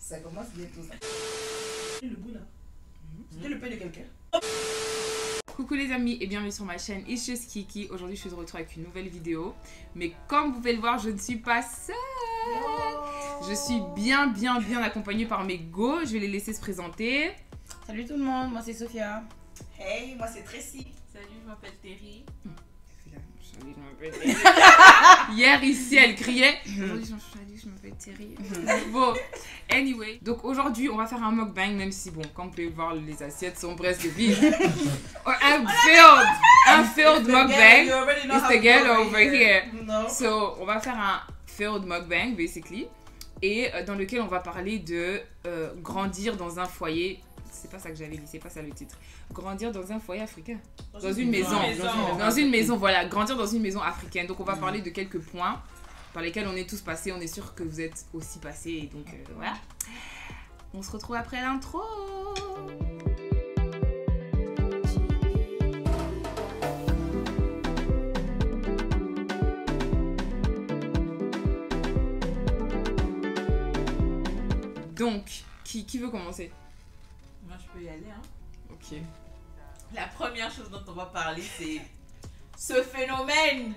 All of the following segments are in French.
Ça commence bientôt ça. Le bout là. C'était le pain de quelqu'un. Coucou les amis et bienvenue sur ma chaîne It's Just Kiki. Aujourd'hui je suis de retour avec une nouvelle vidéo. Mais comme vous pouvez le voir, je ne suis pas seule. Je suis bien accompagnée par mes go. Je vais les laisser se présenter. Salut tout le monde, moi c'est Sophia. Hey, moi c'est Tracy. Salut, je m'appelle Terry. Hier ici elle criait. Aujourd'hui je m'appelle Terry. Bon, anyway. Donc aujourd'hui on va faire un mukbang, même si bon, comme vous pouvez le voir, les assiettes sont presque vides. un failed mukbang. It's the girl over here. No. So on va faire un failed mukbang basically. Et dans lequel on va parler de grandir dans un foyer. C'est pas ça que j'avais dit, c'est pas ça le titre. Grandir dans un foyer africain. Dans une maison. Dans une maison, voilà. Grandir dans une maison africaine. Donc on va parler de quelques points par lesquels on est tous passés. On est sûr que vous êtes aussi passés. Donc voilà. On se retrouve après l'intro. Donc, qui veut commencer? Moi, je peux y aller. Hein. Ok. La première chose dont on va parler, c'est ce phénomène.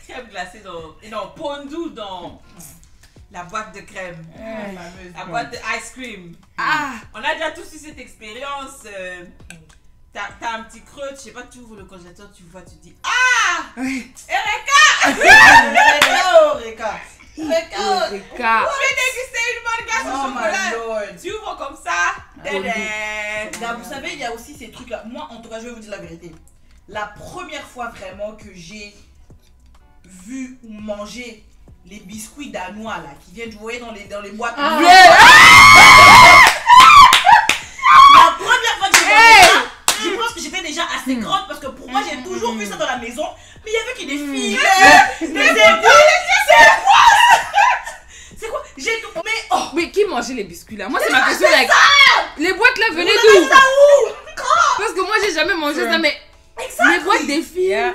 Crème glacée dans... Non, pondu dans la boîte de crème. La boîte de ice cream. Ah! On a déjà tous eu cette expérience. T'as un petit creux, je sais pas, tu ouvres le congélateur, tu vois, tu dis ah! Eureka! Eureka! Je vais déguster une bonne glace au chocolat. Tu ouvres comme ça. Là, vous savez, il y a aussi ces trucs là. Moi, en tout cas, je vais vous dire la vérité. La première fois vraiment que j'ai vu ou mangé les biscuits danois là, qui viennent, vous voyez, dans les boîtes. La première fois que j'ai mangé ça, je pense que j'étais déjà assez grande parce que pour moi, j'ai toujours vu ça dans la maison. Mais il y avait qui défilaient. C'est quoi? J'ai tout. Mais oh! Mais qui mangeait les biscuits là? Moi c'est ma question. Like, les boîtes là venaient d'où? Parce que moi j'ai jamais mangé ça, mais les boîtes des filles.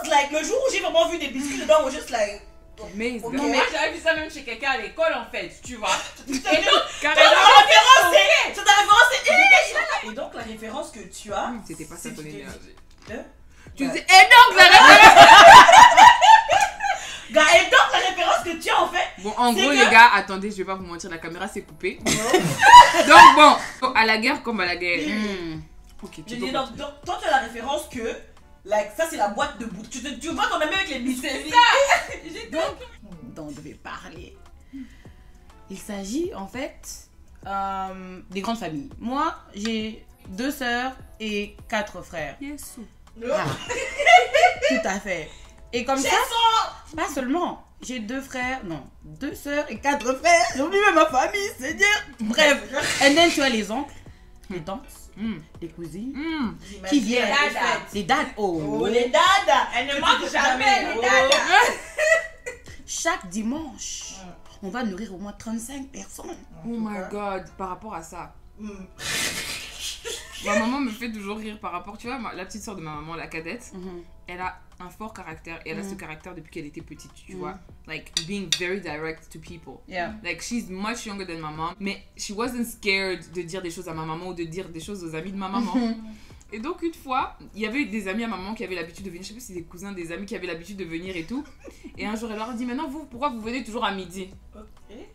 Like, le jour où j'ai vraiment vu des biscuits dedans, moi juste like. Mais Ok. Non, mais j'avais vu ça même chez quelqu'un à l'école en fait, tu vois. Et donc la référence que tu as. C'était pas ça ton énergie. Tu Tu dis, et donc la référence. Gars, et donc la référence que tu as en fait. Bon, en c'est gros, que- les gars, attendez, je vais pas vous mentir, la caméra s'est coupée. Donc, bon, à la guerre comme à la guerre. Ok, Je tu dis peux donc, continuer. toi tu as la référence que. Like, ça c'est la boîte de bout. Tu vois quand même avec les biscuits. Dont on devait parler. Il s'agit en fait des grandes familles. Moi, j'ai 2 sœurs et 4 frères. Yes. Ah, tout à fait. Et comme ça, pas seulement. J'ai 2 frères, non, 2 sœurs et 4 frères. J'ai oublié même ma famille, c'est dire. Bref. Et then tu as les oncles, les tantes, les cousines qui viennent. Les dads. Oh, les dadas. Elle ne manque jamais, les dadas. Chaque dimanche, on va nourrir au moins 35 personnes. Oh my god, par rapport à ça. Ma maman me fait toujours rire par rapport, tu vois, la petite soeur de ma maman, la cadette, elle a un fort caractère et elle a ce caractère depuis qu'elle était petite, tu vois. Like, being very direct to people. Yeah. Like, she's much younger than my mom, mais she wasn't scared de dire des choses à ma maman ou de dire des choses aux amis de ma maman. Et donc, une fois, il y avait des amis à ma maman qui avaient l'habitude de venir, je sais pas si c'est des cousins, des amis qui avaient l'habitude de venir et tout. Et un jour, elle leur a dit, maintenant, vous, pourquoi vous venez toujours à midi?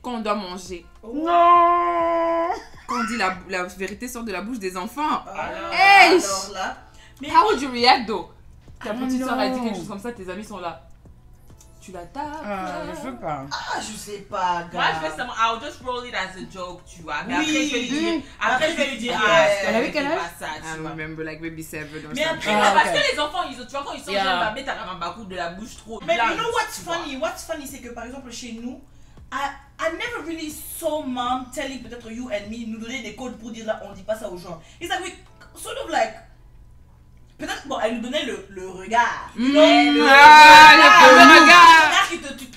Quand on doit manger. Non. Quand on dit la vérité sort de la bouche des enfants. Hey! Hey! Alors là. Mais How would you react though? Ta petite non. soeur a dit quelque chose comme ça, tes amis sont là. Tu la tapes. Je veux pas. je sais pas, gars. Moi, je fais ça, I'll just roll it as a joke, tu vois. Mais Oui. après, je vais lui dire, après, je vais lui dire, Elle avait quel âge? pas ça, I tu vois. remember like maybe 7 or Mais something. après, parce ok. que les enfants, tu vois, quand ils sont Yeah. jeunes, bah, mettre un bakou de la bouche trop. Mais blanche, you know what's tu vois. funny? What's funny, c'est que par exemple chez nous, I never really saw mom telling peut-être you and me nous donner des codes pour dire là on dit pas ça aux gens. It's like we sort of like peut-être bon elle nous donnait le regard. Le regard.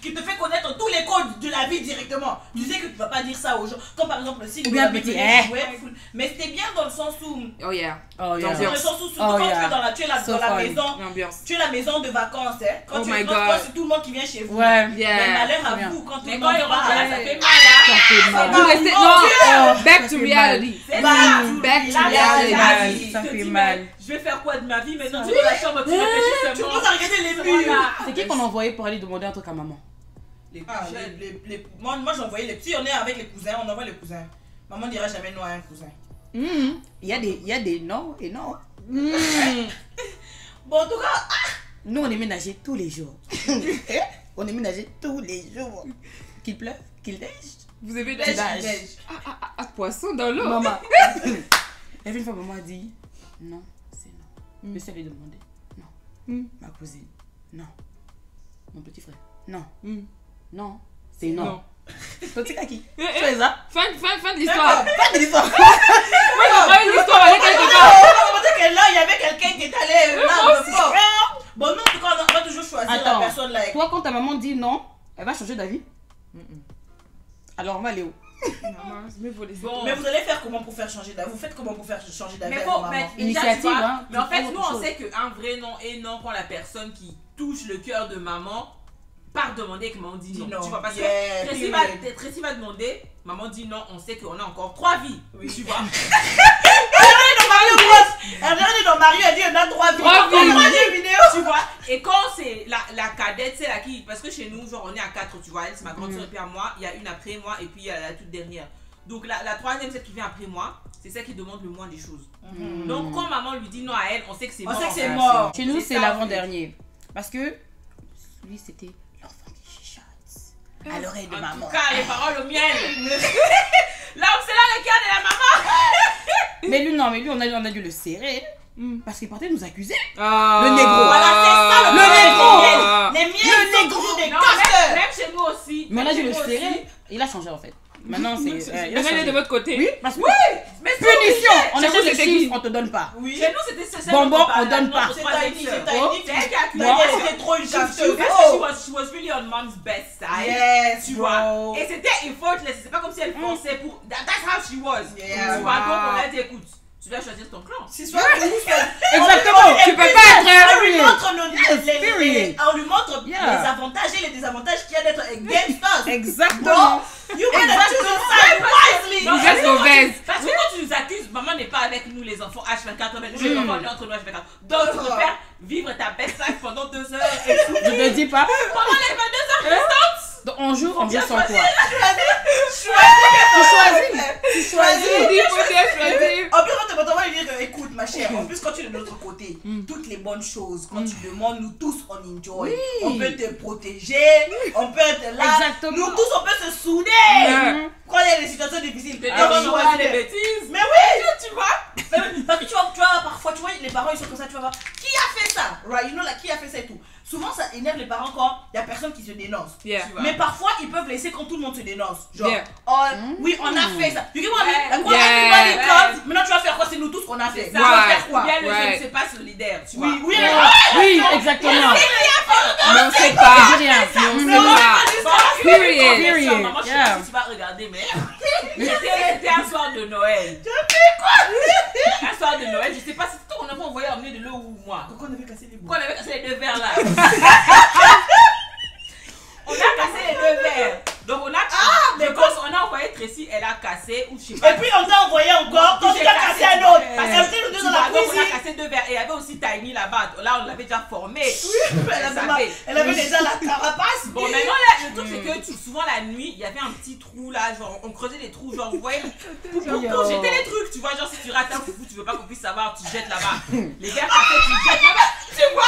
qui te fait connaître tous les codes de la vie directement. Tu sais que tu vas pas dire ça aux gens. Comme par exemple, si Ou bien petit, mais c'était bien dans le sens où. Oh yeah. Oh, Dans yeah. le sens où, surtout quand tu es dans la, So dans la fun. maison. L'ambiance. Tu es la maison de vacances, hein. Quand Oh tu my es quand God. c'est tout le monde qui vient chez vous. Ouais. Mais Yeah. malheur à bien. vous quand tout Mais le quand monde il rentre part. là, ça fait mal là. Ça fait mal. Vous restez. Mon Non, Dieu. back Ça to fait reality. C'est Back ça. to Back to Là, reality. reality. Ça Tu te fait dis, mal. mais je vais faire quoi de ma vie maintenant? Tu es dans la chambre, tu réfléchis Tu seulement. commences à regarder les Voilà. murs. C'est qui qu'on envoyait pour aller demander un truc à maman? Les plus Ah, jeunes. moi j'envoyais les petits, on est avec les cousins, on envoie les cousins. Maman dira jamais non à un cousin. Il y a des non et non. Bon, en tout cas, Nous, on est ménagés tous les jours. On est ménagés tous les jours. Qu'il pleuve, qu'il neige. Vous avez beige, des beige. poissons dans l'eau. Maman. Et une fois, maman a dit non, c'est non. Je sais lui demander. Non. Ma cousine. Non. Mon petit frère. Non. Non. C'est non. Non. Toi, tu sais à qui? Tu es ça? Fin de l'histoire. Pas de l'histoire. Moi, j'ai pas une histoire avec quelque on part. pensait que là, il y avait quelqu'un qui est allé là, de fort. Bon, non, en tout cas, on va toujours choisir Attends. la personne là. Toi, quand ta maman dit non, elle va changer d'avis. Alors, on va aller où? Maman, je vais vous laisser. Bon. Mais vous allez faire comment pour faire changer d'avis? Vous faites comment pour faire changer d'avis Mais avec faut maman? mettre Initiative, déjà, tu vois, hein, mais en tu fait, fais nous, autre on chose. sait qu'un vrai non et non quand la personne qui touche le cœur de maman part demander que maman dit non. Dis non. Tu vois, parce Yeah, que period. Tracy va demander, maman dit non, on sait qu'on a encore 3 vies. Oui. Tu vois. Elle vient dans Mario, elle dit on a 3 vies. 3 vies. Troisième vidéo. Tu vois. Et quand c'est la cadette, c'est la qui. Parce que chez nous, genre, on est à 4, tu vois. Elle, c'est ma grande soeur, et puis à moi, il y a une après moi, et puis il y a la toute dernière. Donc la troisième, celle qui vient après moi, c'est celle qui demande le moins des choses. Donc quand maman lui dit non à elle, on sait que c'est On mort. sait que c'est en fait. mort. Chez nous, C'est c'est ça, l'avant-dernier. Parce que lui, c'était l'enfant qui chuchote à l'oreille de En maman. tout cas, les paroles au miel. Là où c'est là le cœur de la maman. Mais lui, non, mais lui, on a dû le serrer. Parce qu'il partait nous accuser. Ah. Le négro. Voilà, c'est ça le négro. Les miens sont toujours des Non, casteurs. même chez nous aussi. Mais on a dû Chez le nous aussi. serrer. Il a changé en fait. Maintenant, c'est. il a Maintenant, il est changé. de votre côté. Oui, parce que. Mais c'est Punition. obligé. On Chez achète vous, des c'était chiffres, qui? on te donne pas. Oui. Chez nous, c'était celle Bonbon, dont parle, on donne la pas. notre C'est troisième Tiny, sœur. c'est Tiny. C'est elle qui a accusé. Tiny, c'était trop une Parce cafeteuse. que Oh. she was really on mom's best side. Yes, Tu bro. vois. Et c'était effortless. C'est pas comme si elle forçait pour. That's how she was. Yeah, Tu vois, donc wow. on a dit écoute, tu dois choisir ton clan. C'est soit vous, Exactement. Tu peux pas être. on lui montre Period. on lui montre Yeah. les avantages et les désavantages qu'il y a d'être gangsters. Exactement. You gotta choose a side wisely. Vous êtes mauvaise. Parce que quand tu nous accuses, maman n'est pas avec nous les enfants H24, mais nous les enfants on est entre nous H24. Donc tu préfères vivre ta best life pendant 2 heures et Je te dis pas. pendant les 22 heures restantes. Donc, on joue sans quoi? Tu choisis. Il faut bien choisir. En plus, on va lui dire écoute, ma chère, en plus, quand tu es de l'autre côté, toutes les bonnes choses, quand tu demandes, nous tous, on enjoy. Oui. On peut te protéger, on peut être là. Exactement. Nous tous, on peut se souder. Ouais. Quand il y a des situations difficiles, Te on dire va qu'on choisir. fait des bêtises. Mais oui! Tu vois. Parce que tu vois, parfois, tu vois, les parents ils sont comme ça, tu vas voir, qui a fait ça? Right, you know, like, qui a fait ça et tout. Souvent, ça énerve les parents quand il y a personne qui se dénonce. Yeah. Tu vois. Mais parfois, ils peuvent laisser quand tout le monde se dénonce. Genre, Yeah. oh, oui, on a fait ça. You get what I mean? Like, what Yeah. everybody Yeah. comes, maintenant tu vas faire quoi? C'est nous tous qu'on a fait. C'est Tu ça. vas Ouais. faire quoi? Ou bien le Ouais. jeune c'est pas solidaire, tu vois. Oui, oui, Oui, exactement. Mais on sait pas. Je dis rien. Mais on Mais sait on pas. Period. Period. Maman, je sais Yeah. pas si tu vas regarder, mais c'était un soir de Noël. Un soir de Noël, je sais pas si c'est ton enfant envoyé emmener de l'eau ou moi. Pourquoi on avait cassé les Pourquoi bouts? on avait cassé les 2 verres là? On a cassé les 2 verres. Donc on a. mais je pense on a envoyé Tracy, elle a cassé ou je sais pas. Et puis on t'a envoyé encore quand tu as cassé un autre. Parce que c'était nous deux Tu dans vois, la donc on a cuisine. cassé 2 verres. Et il y avait aussi Tiny là-bas. Là, on l'avait déjà formé. Elle avait déjà la carapace. Bon, maintenant, là, le truc, c'est que souvent la nuit, il y avait un petit trou là, genre, on creusait des trous, genre, vous voyez, pour jeter les trucs, tu vois, genre, si tu rates un foufou, tu veux pas qu'on puisse savoir, tu jettes là-bas. Les verres cassés, tu jettes là-bas, tu vois.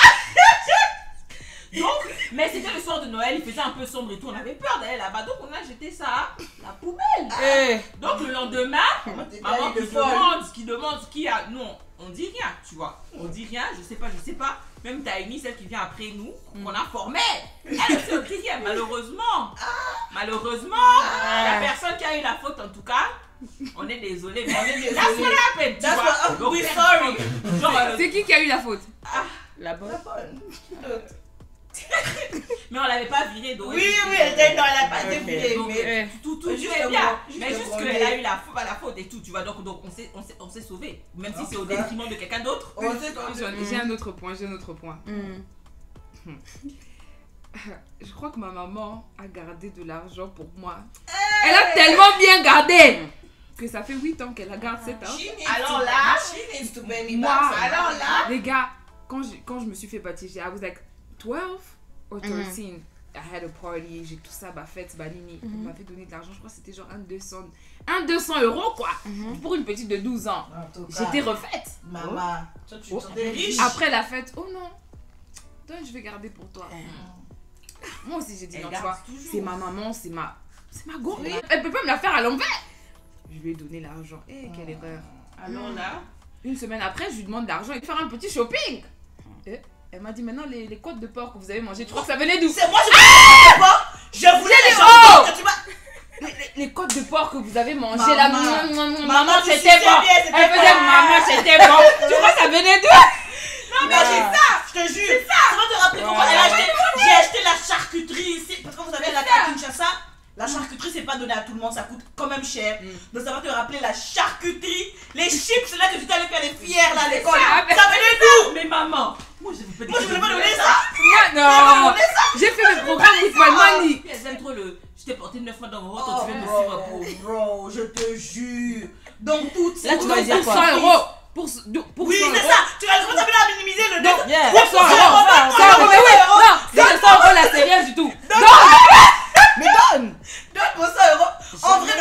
Donc, mais c'était le soir de Noël, il faisait un peu sombre et tout, on avait peur d'aller là-bas, donc on a jeté ça à la poubelle. Eh. Donc, le lendemain, maman qui demande qui a. Nous, on dit rien, tu vois. On dit rien, je sais pas. Même Tiny, celle qui vient après nous, qu'on a formée, elle aussi, on dit rien. Malheureusement, la personne qui a eu la faute, en tout cas, on est désolé, mais that's what happened, tu That's vois. what- Donc, we're sorry. Genre, C'est qui a eu la faute? La bonne. La bonne. Mais on l'avait pas virée, donc. Oui, elle était non, elle a pas été Ok. virée, Donc, mais tout juste est le bien. grand- Mais juste juste le qu'elle grand- a eu la faute et tout, tu vois. Donc on s'est sauvé. Même si En c'est tout au cas. détriment de quelqu'un d'autre. on sait quand J'ai un autre point, Mm. Je crois que ma maman a gardé de l'argent pour moi. Elle a tellement bien gardé que ça fait 8 ans qu'elle la garde 7 ans. Alors là, she needs to pay me Moi. back. Alors là, Les gars, quand je me suis fait baptiser, I was like 12 or 13. I had a party, j'ai tout ça, ma fête, Banini. On m'avait donné de l'argent, je crois que c'était genre 200 € quoi. Pour une petite de 12 ans. en tout cas, J'étais refaite. maman, toi tu Oh. es riche. Après la fête, oh non, toi je vais garder pour toi. Moi aussi j'ai dit Elle non, tu garde vois, toujours. c'est ma maman, c'est ma gorille. Elle peut pas me la faire à l'envers. Je lui ai donné l'argent. Eh, quelle erreur. Alors là. Une semaine après, je lui demande l'argent et de faire un petit shopping. Et elle m'a dit maintenant les côtes de porc que vous avez mangées, tu crois que ça venait d'où? C'est moi, je voulais les Oh gens que tu m'as. Les côtes de porc que vous avez mangées Maman. là, maman tu c'était sais bon. bien, c'était Elle faisait bon. maman c'était bon. Tu crois que ça venait d'où? Non, mais j'ai ça, je te jure. Ça va te rappeler comment j'ai acheté la charcuterie ici. Parce que vous savez, à Kinshasa, la charcuterie, c'est pas donné à tout le monde, ça coûte quand même cher. Donc ça va te rappeler la charcuterie, les chips là que tu t'allais faire les fières là à l'école. ça. Ça venait d'où? Mais maman, moi je vous Moi, je voulais pas donner ça. Moi non. J'ai fait le programme with my money. Elles aiment trop le. Je t'ai porté 9 fois dans mon ventre, Oh, tu viens de suivre bro, pour. bro, je te jure. Donc toutes Là, tu dois dire Pour quoi? 100 €. Pour 100 Oui, c'est €. ça. Tu vas commencer à minimiser le Donc, deux. Yeah. Ouais, 100 €. 100 €, mais oui, non, c'est 100 € là, c'est rien du tout. Mais donne! Donne-moi 100 euros. En vrai,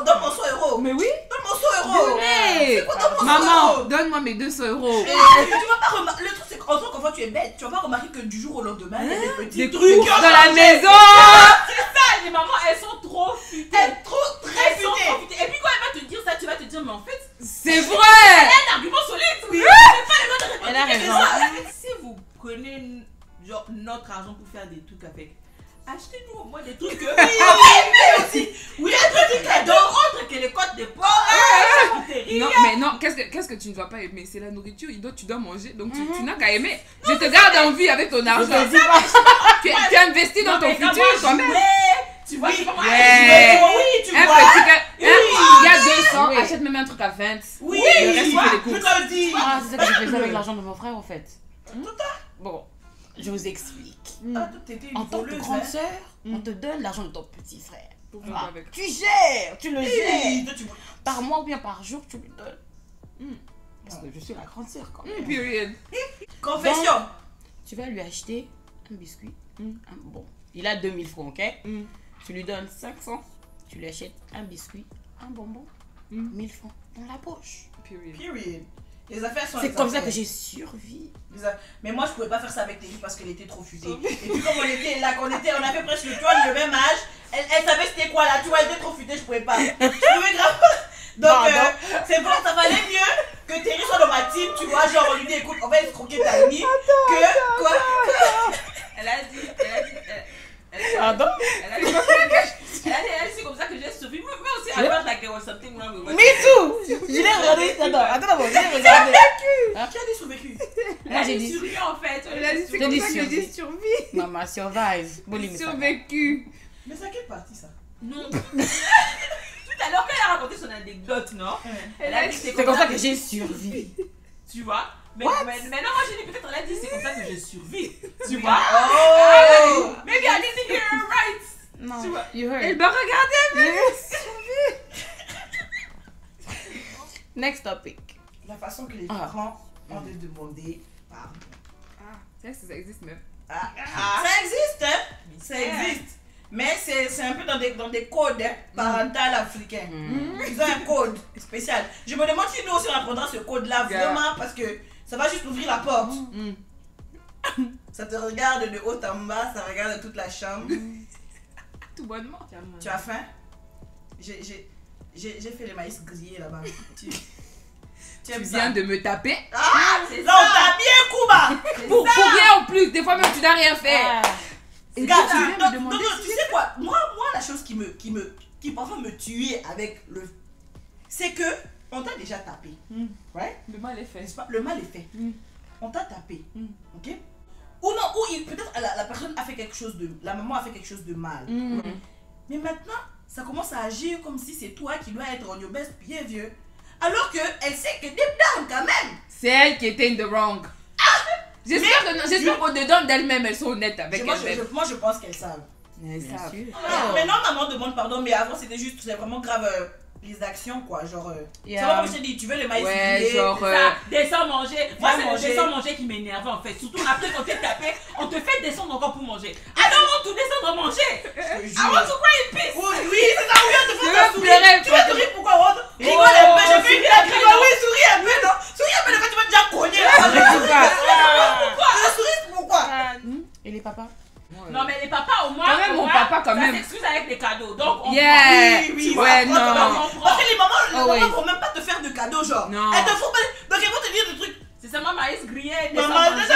donne-moi 100 euros. Mais oui. Donne-moi 100 euros. Hey, quoi, donne-moi 100 maman, euros. donne-moi mes 200 €. Tu vas pas remarquer. Le truc, c'est qu'en tant qu'enfant, tu es bête. Tu vas pas remarquer que du jour au lendemain, il y a des petits Des trucs. courses dans la maison. Ah, les mamans, elles sont trop futées. Elle est trop très Elles sont futée. trop futées. Et puis quand elle va te dire ça, tu vas te dire, mais en fait, C'est vrai. un argument solide. Oui. Elle a raison. Si vous prenez genre, notre argent pour faire des trucs avec, achetez-nous au moins des trucs. Oui, un petit cadeau. Autre que les côtes de porc. charcuterie. Non, mais non, qu'est-ce que tu ne dois pas aimer? C'est la nourriture, tu dois manger, donc tu n'as qu'à aimer. Je te garde en vie avec ton argent. Tu investis dans ton futur quand même. Tu vois, c'est comment Ouais. Oui, tu Un vois. petit gars, il y a 200, Oui. achète même un truc à 20. Oui, Le reste, tu tu vois, fais les je courses. te le dis. Ah, c'est ça que je faisais avec l'argent de mon frère en fait. Bon, je vous explique. Ah, toi, t'étais une En tant que voleuse, grande hein. sœur, on te donne l'argent de ton petit frère. Pour faire Ah, avec. tu gères, tu le gères. Hey, toi, tu vois. Par mois ou bien par jour, tu lui donnes. Parce que je suis la grande sœur quand même. Period. Confession. Tu vas lui acheter un biscuit. Bon, il a 2000 francs, ok? Tu lui donnes 500. Tu lui achètes un biscuit, un bonbon, 1000 francs dans la poche. Period. Period. Les affaires sont C'est les comme ça affaires. que j'ai survécu. Mais moi, je pouvais pas faire ça avec Terry parce qu'elle était trop futée. Et puis, comme on était là, on avait presque le même âge, elle savait c'était quoi là, tu vois, elle était trop futée, je pouvais pas. Je pouvais grave. Donc, c'est bon, ça valait mieux que Terry soit dans ma team, tu vois, genre, on lui dit, écoute, on va escroquer ta amie. Que, quoi? Elle a dit, Pardon? c'est comme ça que j'ai survécu. Mais aussi, I felt like there was something wrong with what Me too! Je l'ai regardé. Attends, je l'ai regardé. Qui a dit survécu? Moi j'ai dit. survécu en fait. Elle a dit, c'est J'ai comme dit ça que survie. j'ai survécu. Maman, survive. Bon, limite, ça va. Survécu. Mais c'est à quelle partie ça? Non. Tout à l'heure, quand elle a raconté son anecdote, non? Elle a dit C'est comme ça que j'ai survécu. Tu vois? Mais non, moi j'ai dit peut-être elle a dit c'est comme ça que j'ai survécu. Tu vois? Oh! Maybe I didn't hear her right. Non, Tu vois? you heard. Elle m'a regardé. Next topic. La façon que les parents ont de demander pardon. Ça existe même. Ça existe, hein? Ça existe. Mais c'est un peu dans des codes parentaux africains. Ils ont un code spécial. Je me demande si nous aussi on apprendra ce code-là vraiment parce que ça va juste ouvrir la porte. Ça te regarde de haut en bas, ça regarde toute la chambre. Tout bonnement. Tu as faim? J'ai fait le maïs grillé là-bas. Tu aimes Tu ça? viens de me taper. Ah, c'est là, ça. on t'a bien Kuba. Pour rien en plus. Des fois même tu n'as rien fait. Et Regarde, tu viens me donc, demander tu sais quoi? Moi, la chose qui parfois me tuait avec le... C'est que on t'a déjà tapé. Ouais? Le mal est fait. N'est-ce pas? Le mal est fait. On t'a tapé. Ok? Ou non, ou peut-être la personne a fait quelque chose de... La maman a fait quelque chose de mal. Mais maintenant, ça commence à agir comme si c'est toi qui dois être on your best behavior. Alors qu'elle sait que deep down, quand même. C'est elle qui était in the wrong. J'espère qu'au-dedans d'elle-même, elles sont honnêtes avec elles-mêmes. Moi, je pense qu'elles savent. Elles savent. Maintenant, maman demande pardon, mais avant, c'était juste, c'est vraiment grave les actions, quoi. Genre, c'est pas comme je t'ai dit, tu veux les maïs grillés, genre, descends manger. Moi, c'est le manger. descends manger qui m'énerve en fait. Surtout après quand t'es tapé, on te fait descendre encore pour manger. I don't want to descendre manger. I want to cry in peace. Oui, c'est ça, oui, on te fait veux sourire. pleurer, Tu vas sourire pourquoi, Rod? Rigole un peu, j'ai fait une blague, rigole, oui, souris un peu, non? Souris un peu, le fait, tu vas déjà cogner là. Tu souris pourquoi? Et les papas? Non, mais les papas, au moins. Quand même, mon papa, quand même. Ça s'excuse avec les cadeaux. Donc, on Oui, ouais, non. non. Parce que les mamans ouais. vont même pas te faire de cadeaux, genre. Non. Elles te font pas. Donc, elles vont te dire des trucs. c'est seulement maïs grillé, Maman, descends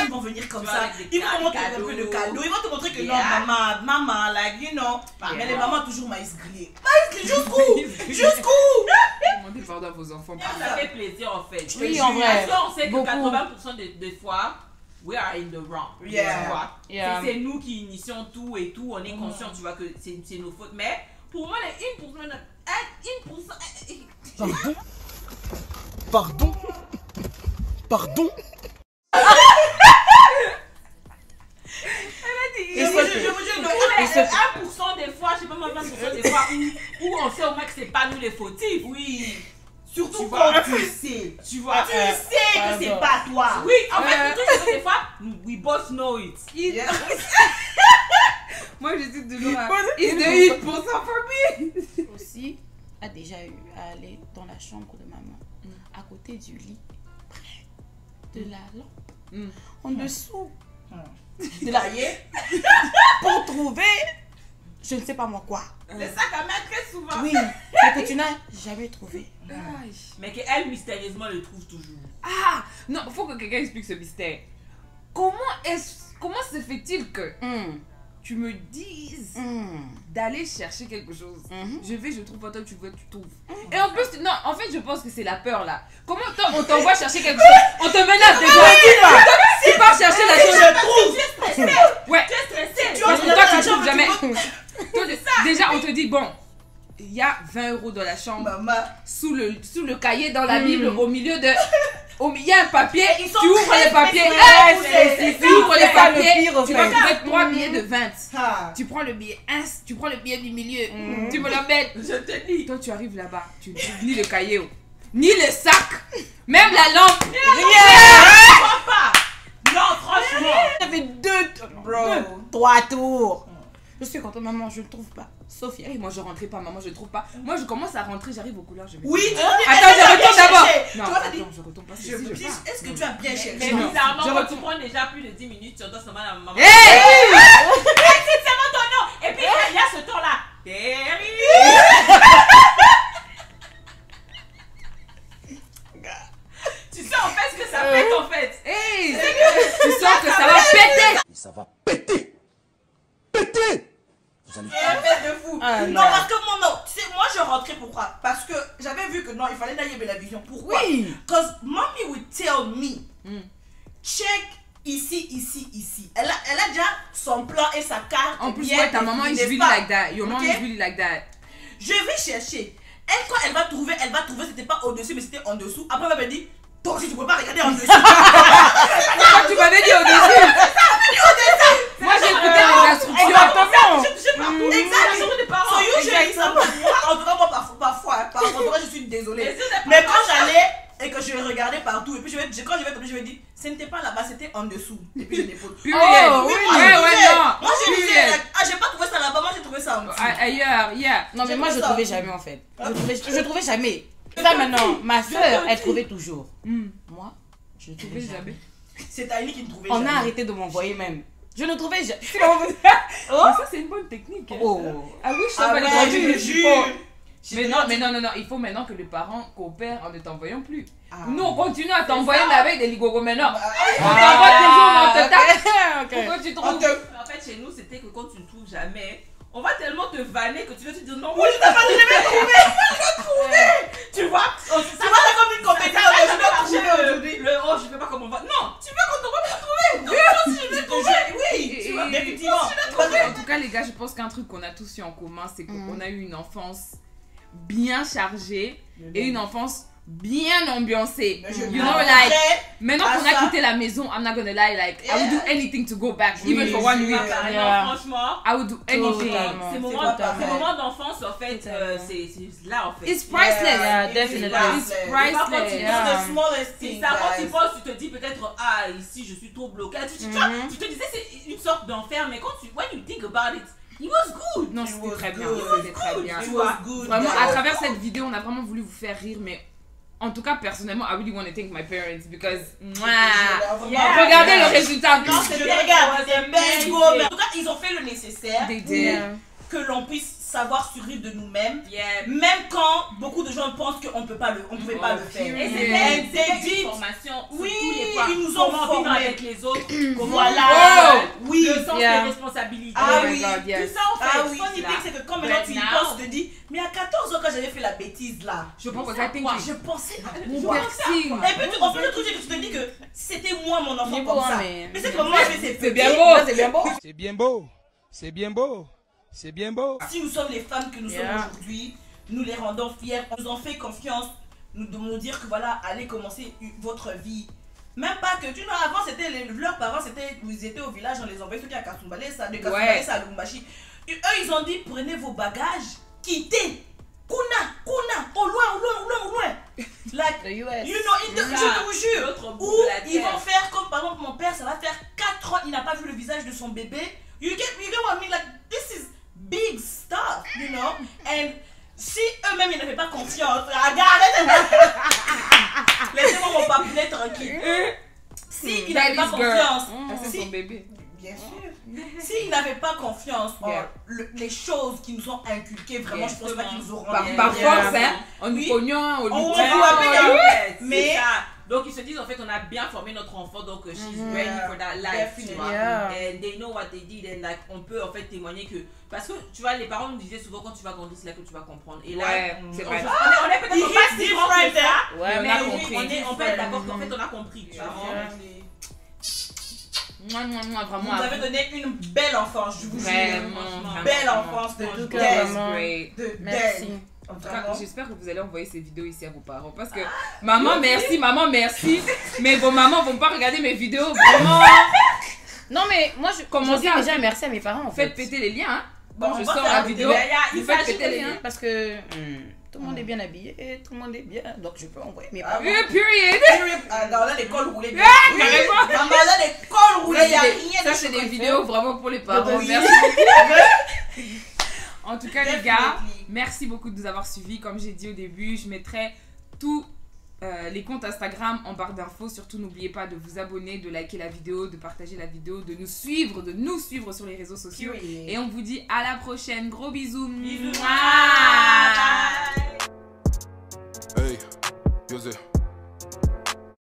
ils vont venir comme Tu ça. vois, avec des Ils vont te montrer un cadeaux. peu de cadeaux. Ils vont te montrer que non, Yeah. maman, like, you know. Mais Yeah. les mamans, toujours maïs grillé. Maïs grillé, jusqu'où? Jusqu'où? Demandez pardon à vos enfants. Ça fait plaisir en fait. Oui, en vrai. Parce qu'on sait que Beaucoup. 80% des fois, we are in the wrong. Yeah. Tu vois? Yeah. C'est nous qui initions tout et tout. On est conscient, tu vois, que c'est nos fautes. Mais pour moi, les 1%. Pardon? Pardon? Je vous jure, non. Les 1% des fois, je sais pas moi, 20% des fois, où on sait au moins que c'est pas nous les fautifs. Oui. Surtout Tu quand vois. tu sais. Tu vois? Tu sais que c'est pas toi. Oui, en fait, surtout c'est que des fois, we both know it. Yeah. Moi, je dis toujours à it's the 8% for me. Aussi, a déjà eu à aller dans la chambre de maman, à côté du lit, près de la lampe, en dessous de la pour trouver, je ne sais pas moi quoi. C'est ça quand même très souvent. Oui, mais que tu n'as jamais trouvé. Mais qu'elle mystérieusement le trouve toujours. Ah, non, faut que quelqu'un explique ce mystère. Comment se fait-il que tu me dises d'aller chercher quelque chose? Je trouve pas, toi tu veux, tu trouves. Et en plus, non, en fait, je pense que c'est la peur là. Comment toi, on t'envoie chercher quelque chose? On te menace déjà. Tu pars chercher la chose. Je trouve. Tu es stressé. Ouais. Tu es stressé. Parce que toi, tu la trouves jamais. chambre, Toi, déjà, on te dit, bon, il y a 20 € dans la chambre, Maman. sous le cahier dans la Bible, au milieu de. Il y a un papier, Ils sont tu ouvres très les papiers, spécialisés. tu ouvres les papiers, le pire, tu en vas fait. trouver 3 billets de 20. Ah. Tu prends le billet 1, tu prends le billet du milieu, tu me l'emmènes. Je te dis. Toi, tu arrives là-bas, tu ne trouves ni le cahier, ni le sac, même la lampe. Papa. Non, franchement. Ça fait deux 3 tours. Je suis contente, maman, je ne trouve pas. Sophia. Et moi, je rentrais pas, maman, je ne trouve pas. Moi, je commence à rentrer, j'arrive au couleur, je vais. Oui, tu Attends, je retourne d'abord. Non, Tu vois, t'as dit, attends, je retourne pas. est-ce que tu as bien cherché? Mais Non. bizarrement, Je quand retourne. tu prends déjà plus de 10 minutes, tu entends seulement la maman. Hey! C'est vraiment ton nom. Et puis il y a ce ton-là. Tu sais en fait ce que ça fait en fait. Hey! Tu sens que ça va péter. Et ça va péter! Péter! Vous allez C'est un fait de fou. Ah, non, non. parce que tu sais, moi je rentrais pourquoi? Parce que j'avais vu que non, il fallait d'ailleurs la vision. Pourquoi? Oui. Because mommy would tell me, check ici, ici, ici. Elle a déjà son plan et sa carte. En plus, bien ouais, ta maman définie, is n'est-ce really pas? like that. Your mom Ok? is really like that. Je vais chercher. Elle, quand elle va trouver, c'était pas au-dessus, mais c'était en dessous. Après, elle m'a dit, toi aussi, tu peux pas regarder en dessous. Quand tu m'avais dit au-dessus. Moi, j'ai écouté les instructions. Exactement. Je sais partout. Exact. Sur des parents. So usually, ça, moi, en tout cas, moi, parfois, hein, en tout cas, je suis désolée. Mais quand j'allais et que je regardais partout, et puis quand je vais tomber, je vais dire, ce n'était pas là-bas, c'était en dessous. Et puis je l'épaule. Plus Oh, oui, oui, ouais, non. Moi, je Plus disais, j'ai pas trouvé ça là-bas, moi, j'ai trouvé ça en dessous. Ailleurs, yeah. Non, mais J'ai moi, fait je ça. trouvais jamais en fait. Je trouvais jamais. Ça maintenant, ma soeur, elle trouvait toujours. Moi, je ne trouvais jamais. C'est Tiny qui ne trouvait On jamais. a arrêté de m'envoyer même. Je ne trouvais jamais. Mais ça, c'est une bonne technique. Hein. Oh. Ah oui, je Ah savais ouais, je les te jure. Mais non, il faut maintenant que les parents coopèrent en ne t'envoyant plus. Ah. Nous, on continue à t'envoyer, mais avec des ligogos maintenant. Ah, On t'envoie toujours, on te tape. Ok. Pourquoi tu on trouves te- En fait, chez nous, c'était que quand tu ne trouves jamais, on va tellement te vanner que tu vas te dire non, Oui, je t'ai pas dit, je vais trouver. tu vois. Tu vois, c'est comme une compétition. Je dois trouver aujourd'hui. Oh, je fais pas comme on va. Non, tu veux qu'on te voit pas trouver. Oui, moi aussi, gars, je pense qu'un truc qu'on a tous eu en commun, c'est qu'on a eu une enfance bien chargée et une enfance bien ambiancée. You know, like, maintenant qu'on a quitté la maison, I'm not gonna lie, like, I would do anything to go back, even for 1 week. Non, franchement, I would do anything. Ces moments d'enfance, en fait, c'est là, en fait. It's priceless. Yeah, definitely. It's priceless. The smallest C'est thing, ça, quand tu guys. penses, tu te dis peut-être, ah, ici, je suis trop bloqué. Tu te disais, c'est une sorte d'enfer, mais when you think about it, it was good. Non, c'était très bien. good. C'était très bien. It was good, Vraiment, guys. à travers cette vidéo, on a vraiment voulu vous faire rire, mais en tout cas, personnellement, I really want to thank my parents because regardez le résultat. Non, c'est bien, regarde, c'est best go. En tout cas, ils ont fait le nécessaire They did. que l'on puisse savoir survivre de nous-mêmes, Yeah. même quand beaucoup de gens pensent qu'on ne peut pas le, on pouvait pas le faire. Et Yeah. c'était une formation sur Oui, tous les points. ils nous ont Comment vivre formés. avec les autres, comment Voilà. Oh. Oui. le sens Yeah. des responsabilités. Ah Oh my oui. God, yes. Tout ça, en fait, Ah oui, là. funny thing, c'est que quand maintenant tu y Right penses, now. tu te dis, mais à 14 ans quand j'avais fait la bêtise là, Je pense que je pensais à mon quoi. piercing. Et puis en plus le truc c'est que tu te dis que c'était moi mon enfant C'est comme beau, ça. hein, mais- Mais c'est comme moi j'ai fait C'est bien petit. beau. C'est bien beau. C'est bien beau. C'est bien beau. C'est bien beau. Si nous sommes les femmes que nous sommes Yeah. aujourd'hui, nous les rendons fiers, on nous en fait confiance, nous devons dire que voilà, allez commencer votre vie. Même pas que, tu know, avant c'était, leurs parents, c'était, ils étaient au village, on les envoyait, ceux qui à Kasumbalé, ça, de Kasumbalé, ça à Lubumbashi. Et eux, ils ont dit, prenez vos bagages, quittez, Kuna, au loin. Like, The US. you know, je vous jure. L'autre bout Ou de la ils terre. vont faire comme par exemple mon père, ça va faire 4 ans, il n'a pas vu le visage de son bébé. You get what I mean? Like, this is big stuff, you know? And si eux-mêmes ils n'avaient pas confiance, laissez-moi mon papounet tranquille. Si ils n'avaient pas Daddy's girl. confiance, Ah, c'est si- son bébé. bien sûr, s'ils n'avaient pas confiance en Yeah. les choses qui nous ont inculquées, vraiment, je pense pas qu'ils nous auront Par bien. force, hein. En nous Oui. cognant, on On nous vous appelle Ouais, mais- c'est ça. Donc ils se disent en fait on a bien formé notre enfant donc she's ready for that life, tu vois. Yeah. And they know what they did and like on peut en fait témoigner que parce que tu vois les parents nous disaient souvent quand tu vas grandir c'est là que tu vas comprendre et là Ouais, c'est on, vrai. on est peut-être pas si grand que ça Ouais, mais on a oui, compris. on peut être d'accord qu'en fait on a compris tu vois. Vraiment. Vous avez donné une belle enfance, je vous jure. Vraiment. Belle enfance de tout d'elle. cas, That's vraiment. great. Merci. En tout cas, Vraiment. j'espère que vous allez envoyer ces vidéos ici à vos parents parce que maman merci, mais vos mamans vont pas regarder mes vidéos vraiment. Non, mais moi, je Commencez dis à- déjà merci à mes parents en fait. Faites péter les liens. Hein. Bon, Quand je on va sors faire la des vidéo, débats. il vous faites s'agit péter les de- liens. Parce que tout le monde est bien habillé, tout le monde est bien. Donc je peux envoyer mes Ah parents. bon? Period. Dans les cols roulés. Carrément. Dans les cols roulés, il n'y a rien Ça de c'est ce des qu'on vidéos vraiment pour les fait. parents. Oui. Merci. En tout cas, les gars, Definitely. merci beaucoup de nous avoir suivis. Comme j'ai dit au début, je mettrai tous les comptes Instagram en barre d'infos. Surtout, n'oubliez pas de vous abonner, de liker la vidéo, de partager la vidéo, de nous suivre sur les réseaux sociaux. Et on vous dit à la prochaine. Gros bisous. Bisous. Mouah. Hey, José.